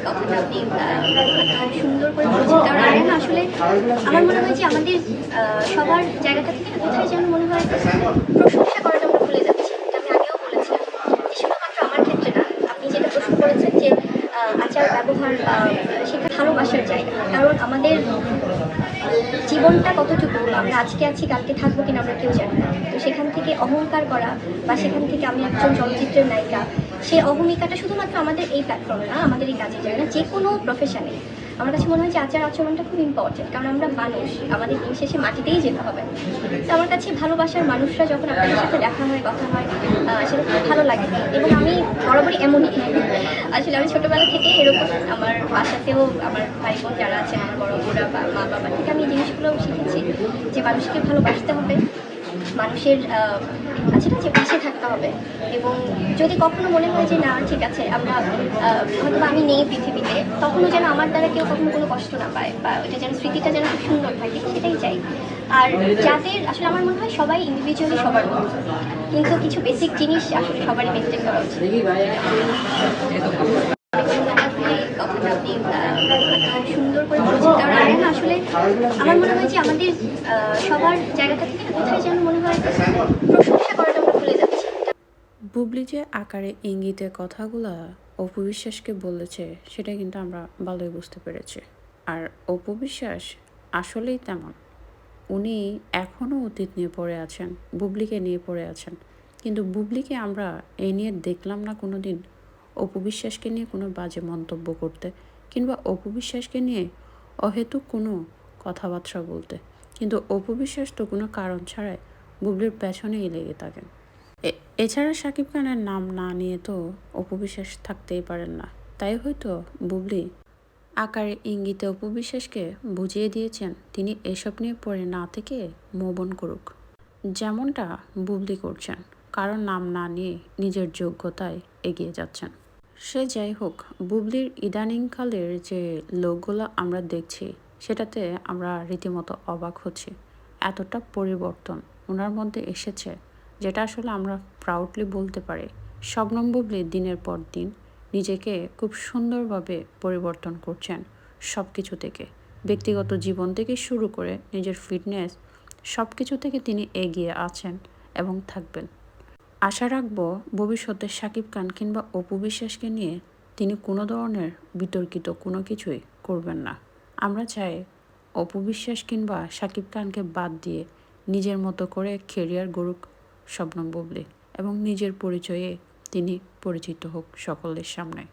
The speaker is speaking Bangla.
কথাটা আপনি সুন্দর করে বলেছেন। কারণ আমি না আসলে আমার মনে হয় যে আমাদের সবার জায়গাটা থেকে না কোথায় যেন মনে হয় প্রশংসা করাটা আমরা ভুলে যাচ্ছি। এটা আমি আগেও বলেছিলাম যে শুধুমাত্র আমার ক্ষেত্রে না, আপনি যেটা প্রশ্ন করেছেন যে আচার ব্যবহার বা সেটা ভালোবাসার জায়গা। কারণ আমাদের জীবনটা কতটুকু, আমরা আজকে আছি কালকে থাকবো কিনা আমরা কেউ জানি না। তো সেখান থেকে অহংকার করা বা সেখান থেকে আমি একজন চলচ্চিত্রের নায়িকা, সেই অহমিকাটা শুধুমাত্র আমাদের এই প্ল্যাটফর্মে না, আমাদের এই কাজের জায়গা না, যে কোনো প্রফেশনে আমার কাছে মনে হয় যে আচার আচরণটা খুব ইম্পর্টেন্ট। কারণ আমরা মানুষ, আমাদের দিন শেষে মাটিতেই যেতে হবে। তো আমার কাছে ভালোবাসার মানুষরা যখন আপনাদের সাথে দেখা হয়, কথা হয়, সেটা খুব ভালো লাগে। এবং আমি বরাবরই এমনই, আসলে আমি ছোটোবেলা থেকে এরকম, আমার বাসাতেও আমার ভাই বোন যারা আছেন, আমার বড় বোরা বা মা বাবা থেকে আমি এই জিনিসগুলো শিখেছি যে মানুষকে ভালোবাসতে হবে, মানুষের আছে না যে পাশে থাকতে হবে। এবং যদি কখনো মনে হয় যে না ঠিক আছে আমরা হয়তো আমি নেই পৃথিবীতে, তখনও যেন আমার দ্বারা কেউ কখনো কোনো কষ্ট না পায়, বা ওইটা যেন স্মৃতিটা যেন খুব সুন্দর থাকে, সেটাই চাই। আর যাদের আসলে আমার মনে হয় সবাই ইন্ডিভিজুয়ালি সবার মতো, কিন্তু কিছু বেসিক জিনিস আসলে সবারই মেনটেন করা উচিত। কথাটা আপনি সুন্দর করে বলেছেন। কারণ আমি না আসলে আমার মনে হয় যে আমাদের সবার জায়গাটা থেকে না কোথায় যেন মনে হয় প্রশংসা করাটা আমরা ভুলে যাচ্ছি। বুবলি যে আকারে ইঙ্গিতে কথাগুলা অপু বিশ্বাসকে বলেছে সেটা কিন্তু আমরা ভালোই বুঝতে পেরেছি। আর অপু বিশ্বাস আসলেই তেমন। উনি এখনও অতীত নিয়ে পড়ে আছেন, বুবলিকে নিয়ে পড়ে আছেন। কিন্তু বুবলিকে আমরা এই নিয়ে দেখলাম না কোনো দিন অপু বিশ্বাসকে নিয়ে কোনো বাজে মন্তব্য করতে, কিংবা অপু বিশ্বাসকে নিয়ে অহেতুক কোনো কথাবার্তা বলতে। কিন্তু অপু বিশ্বাস তো কোনো কারণ ছাড়াই বুবলির পেছনেই লেগে থাকেন। এছাড়া শাকিব খানের নাম না নিয়ে তো অপু বিশ্বাস থাকতেই পারেন না। তাই হয়তো বুবলি আকারে ইঙ্গিতে অপু বিশ্বাসকে বুঝিয়ে দিয়েছেন তিনি এসব নিয়ে পড়ে না থেকে মোবন করুক, যেমনটা বুবলি করছেন। কারণ নাম না নিয়ে নিজের যোগ্যতায় এগিয়ে যাচ্ছেন। সে যাই হোক, বুবলির ইদানিংকালের যে লোকগুলো আমরা দেখছি সেটাতে আমরা রীতিমতো অবাক হচ্ছি। এতটা পরিবর্তন ওনার মধ্যে এসেছে, যেটা আসলে আমরা প্রাউডলি বলতে পারি। শবনম বুবলি দিনের পর দিন নিজেকে খুব সুন্দরভাবে পরিবর্তন করছেন সব কিছু থেকে, ব্যক্তিগত জীবন থেকে শুরু করে নিজের ফিটনেস, সব কিছু থেকে তিনি এগিয়ে আছেন এবং থাকবেন। আশা রাখবো ভবিষ্যতে শাকিব খান কিংবা অপু বিশ্বাসকে নিয়ে তিনি কোনো ধরনের বিতর্কিত কোনো কিছুই করবেন না। আমরা চাই অপু বিশ্বাস কিংবা শাকিব খানকে বাদ দিয়ে নিজের মতো করে কেরিয়ার গড়ুক শবনম বুবলি, এবং নিজের পরিচয়ে তিনি পরিচিত হোক সকলের সামনে।